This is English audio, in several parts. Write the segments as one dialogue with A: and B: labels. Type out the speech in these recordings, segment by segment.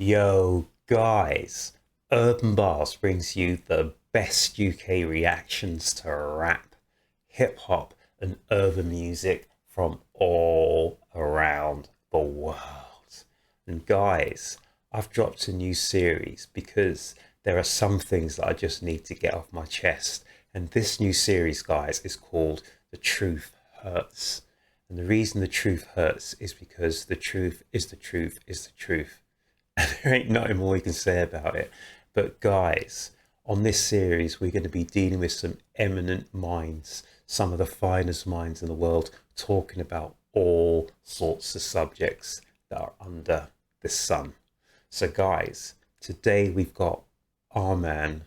A: Yo, guys, Urb'n Barz brings you the best UK reactions to rap, hip hop, and urban music from all around the world. And guys, I've dropped a new series because there are some things that I just need to get off my chest. And this new series, guys, is called The Truth Hurts. And the reason the truth hurts is because the truth is the truth is the truth. There ain't nothing more you can say about it. But guys, on this series, we're going to be dealing with some eminent minds, some of the finest minds in the world, talking about all sorts of subjects that are under the sun. So guys, today we've got our man,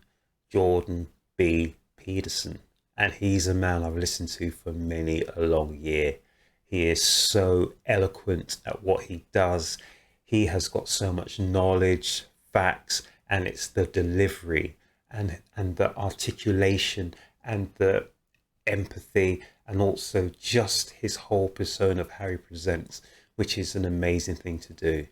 A: Jordan B Peterson, and he's a man I've listened to for many a long year. He is so eloquent at what he does. He has got so much knowledge, facts, and it's the delivery and the articulation and the empathy, and also just his whole persona of how he presents, which is an amazing thing to do.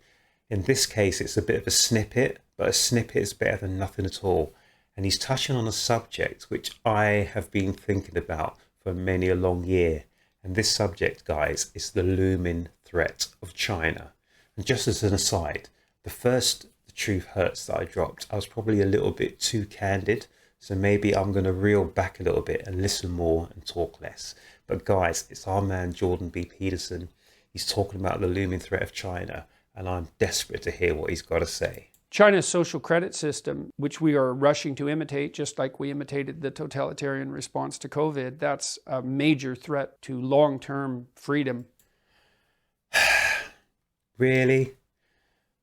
A: In this case, it's a bit of a snippet, but a snippet is better than nothing at all. And he's touching on a subject which I have been thinking about for many a long year. And this subject, guys, is the looming threat of China. And just as an aside, the Truth Hurts that I dropped, I was probably a little bit too candid. So maybe I'm going to reel back a little bit and listen more and talk less. But guys, it's our man, Jordan B. Peterson. He's talking about the looming threat of China, and I'm desperate to hear what he's got to say.
B: China's social credit system, which we are rushing to imitate, just like we imitated the totalitarian response to COVID, that's a major threat to long-term freedom.
A: Really?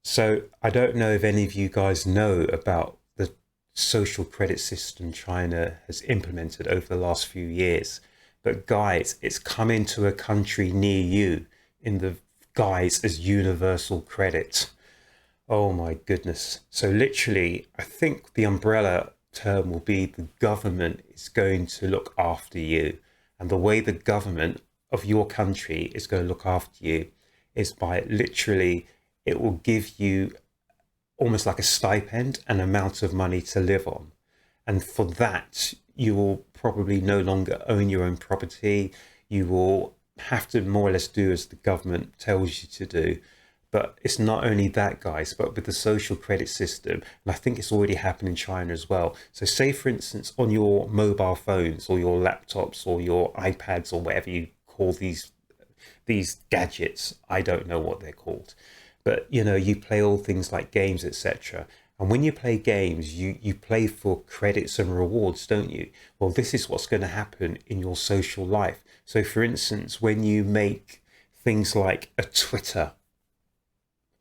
A: So I don't know if any of you guys know about the social credit system China has implemented over the last few years. But guys, it's come into a country near you in the guise as universal credit. Oh my goodness. So literally, I think the umbrella term will be the government is going to look after you. And the way the government of your country is going to look after you is by literally, it will give you almost like a stipend, an amount of money to live on. And for that, you will probably no longer own your own property. You will have to more or less do as the government tells you to do. But it's not only that, guys, but with the social credit system, and I think it's already happened in China as well. So say, for instance, on your mobile phones or your laptops or your iPads or whatever you call these gadgets, I don't know what they're called. But, you know, you play all things like games, etc. And when you play games, you play for credits and rewards, don't you? Well, this is what's going to happen in your social life. So, for instance, when you make things like a Twitter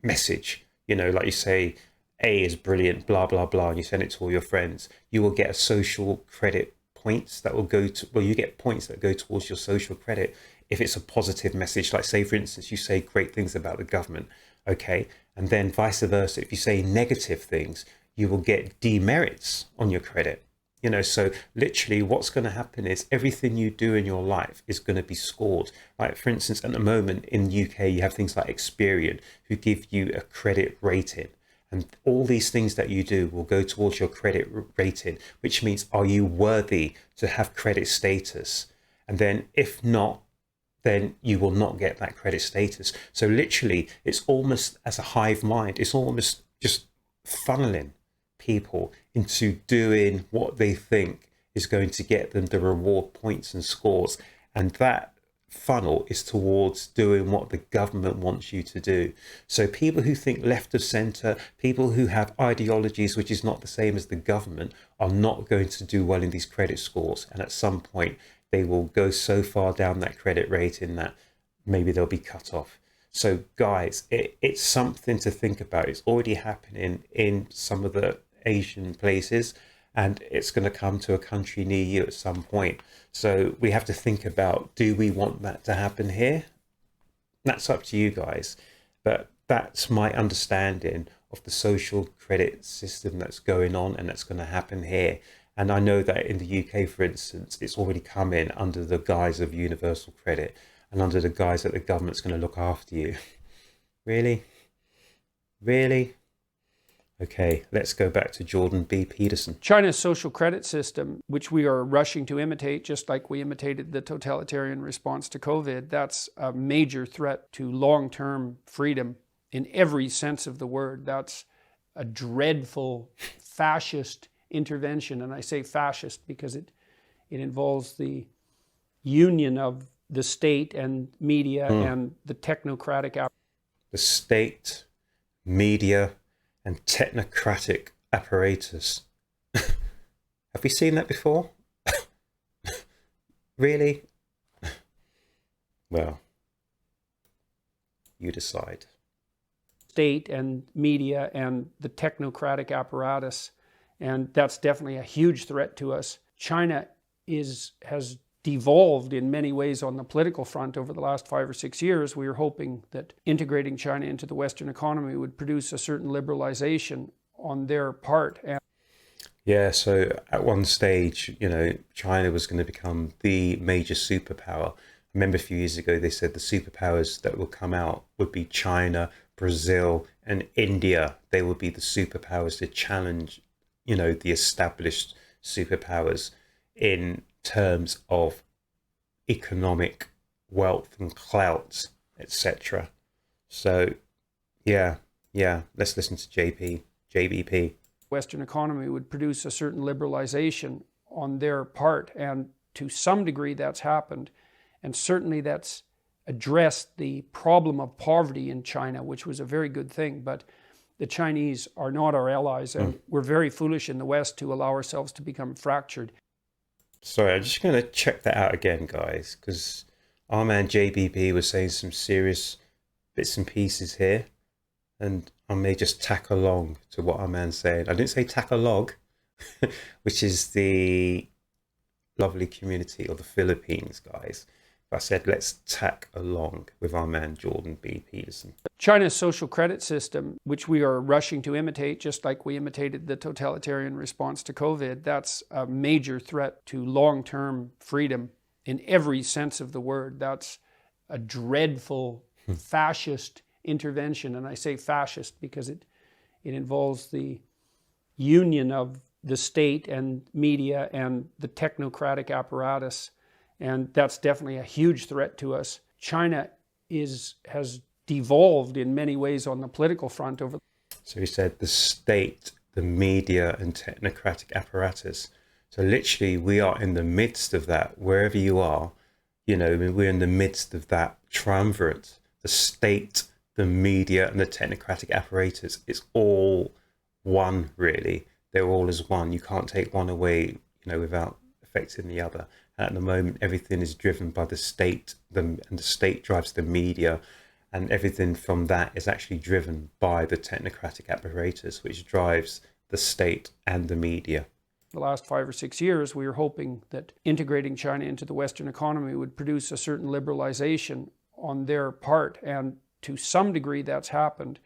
A: message, you know, like you say, A is brilliant, blah, blah, blah, and you send it to all your friends, you will get a social credit points that will go to, well, you get points that go towards your social credit if it's a positive message. Like say, for instance, you say great things about the government, okay, and then vice versa, if you say negative things, you will get demerits on your credit. You know, so literally what's going to happen is everything you do in your life is going to be scored. Like, for instance, at the moment in the UK, you have things like Experian who give you a credit rating. And all these things that you do will go towards your credit rating, which means, are you worthy to have credit status? And then if not, then you will not get that credit status. So literally, it's almost as a hive mind. It's almost just funneling people into doing what they think is going to get them the reward points and scores. And that funnel is towards doing what the government wants you to do. So people who think left of center, people who have ideologies which is not the same as the government, are not going to do well in these credit scores. And at some point, they will go so far down that credit rating that maybe they'll be cut off. So guys, it's something to think about. It's already happening in some of the Asian places, and it's going to come to a country near you at some point. So we have to think about, do we want that to happen here? That's up to you guys. But that's my understanding of the social credit system that's going on and that's going to happen here. And I know that in the UK, for instance, it's already come in under the guise of universal credit and under the guise that the government's going to look after you. Really? Really? Okay, let's go back to B Peterson.
B: China's social credit system, which we are rushing to imitate, just like we imitated the totalitarian response to COVID, that's a major threat to long-term freedom in every sense of the word. That's a dreadful fascist intervention. And I say fascist because it involves the union of the state and media and the technocratic
A: The state, media, and technocratic apparatus. Have we seen that before? Really? Well, you decide.
B: State and media and the technocratic apparatus, and that's definitely a huge threat to us. China has devolved in many ways on the political front over the last 5 or 6 years. We were hoping that integrating China into the Western economy would produce a certain liberalization on their part.
A: Yeah, so at one stage, China was going to become the major superpower. I remember a few years ago, they said the superpowers that will come out would be China, Brazil, and India. They will be the superpowers to challenge, the established superpowers in terms of economic wealth and clout, etc. So, yeah, let's listen to JBP.
B: Western economy would produce a certain liberalization on their part, and to some degree that's happened, and certainly that's addressed the problem of poverty in China, which was a very good thing. But the Chinese are not our allies, and we're very foolish in the West to allow ourselves to become fractured.
A: Sorry, I'm just going to check that out again, guys, because our man JBB was saying some serious bits and pieces here, and I may just tack along to what our man's saying. I didn't say tack along, which is the lovely community of the Philippines, guys. But I said let's tack along with our man B Peterson.
B: China's social credit system, which we are rushing to imitate, just like we imitated the totalitarian response to COVID, that's a major threat to long-term freedom in every sense of the word. That's a dreadful fascist intervention. And I say fascist because it involves the union of the state and media and the technocratic apparatus. And that's definitely a huge threat to us. China has devolved in many ways on the political front over.
A: So he said the state, the media, and technocratic apparatus. So literally, we are in the midst of that. Wherever you are, we're in the midst of that triumvirate. The state, the media, and the technocratic apparatus. It's all one, really. They're all as one. You can't take one away, without affecting the other. At the moment, everything is driven by the state, and the state drives the media, and everything from that is actually driven by the technocratic apparatus, which drives the state and the media.
B: The last 5 or 6 years, we were hoping that integrating China into the Western economy would produce a certain liberalization on their part, and to some degree that's happened.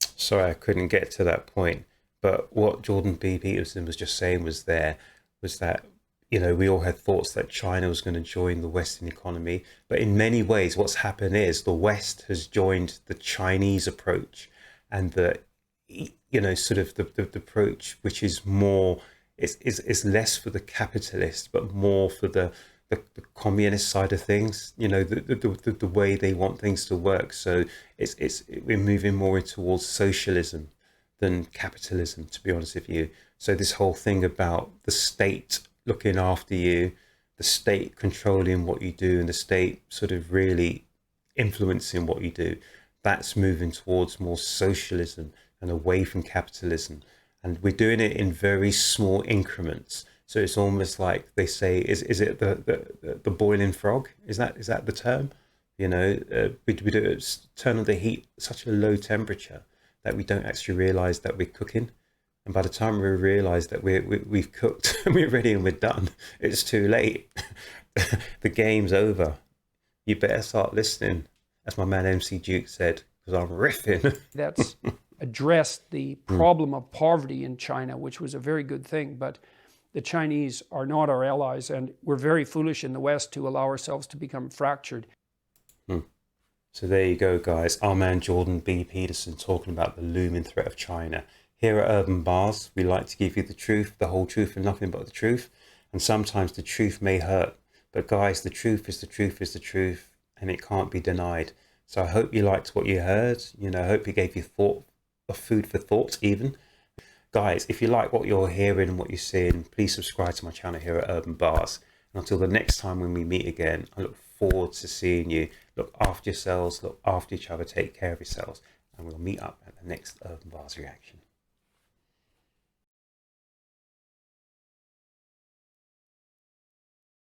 A: Sorry, I couldn't get to that point, but what B Peterson was just saying was that we all had thoughts that China was going to join the Western economy. But in many ways, what's happened is the West has joined the Chinese approach, and the approach which is more, is less for the capitalist, but more for the communist side of things, the way they want things to work. So we're moving more towards socialism than capitalism, to be honest with you. So this whole thing about the state looking after you, the state controlling what you do, and the state sort of really influencing what you do, that's moving towards more socialism and away from capitalism. And we're doing it in very small increments. So it's almost like they say, is it the boiling frog? Is that the term? We do it, turn on the heat at such a low temperature that we don't actually realize that we're cooking. And by the time we realize that we've cooked and we're ready and we're done, it's too late. The game's over. You better start listening, as my man MC Duke said, because I'm riffing.
B: That's addressed the problem of poverty in China, which was a very good thing. But the Chinese are not our allies, and we're very foolish in the West to allow ourselves to become fractured.
A: So there you go, guys. Our man B Peterson talking about the looming threat of China. Here at Urb'n Barz, we like to give you the truth, the whole truth, and nothing but the truth. And sometimes the truth may hurt. But guys, the truth is the truth is the truth, and it can't be denied. So I hope you liked what you heard. I hope it gave you food for thought even. Guys, if you like what you're hearing and what you're seeing, please subscribe to my channel here at Urb'n Barz. And until the next time when we meet again, I look forward to seeing you. Look after yourselves, look after each other, take care of yourselves. And we'll meet up at the next Urb'n Barz reaction.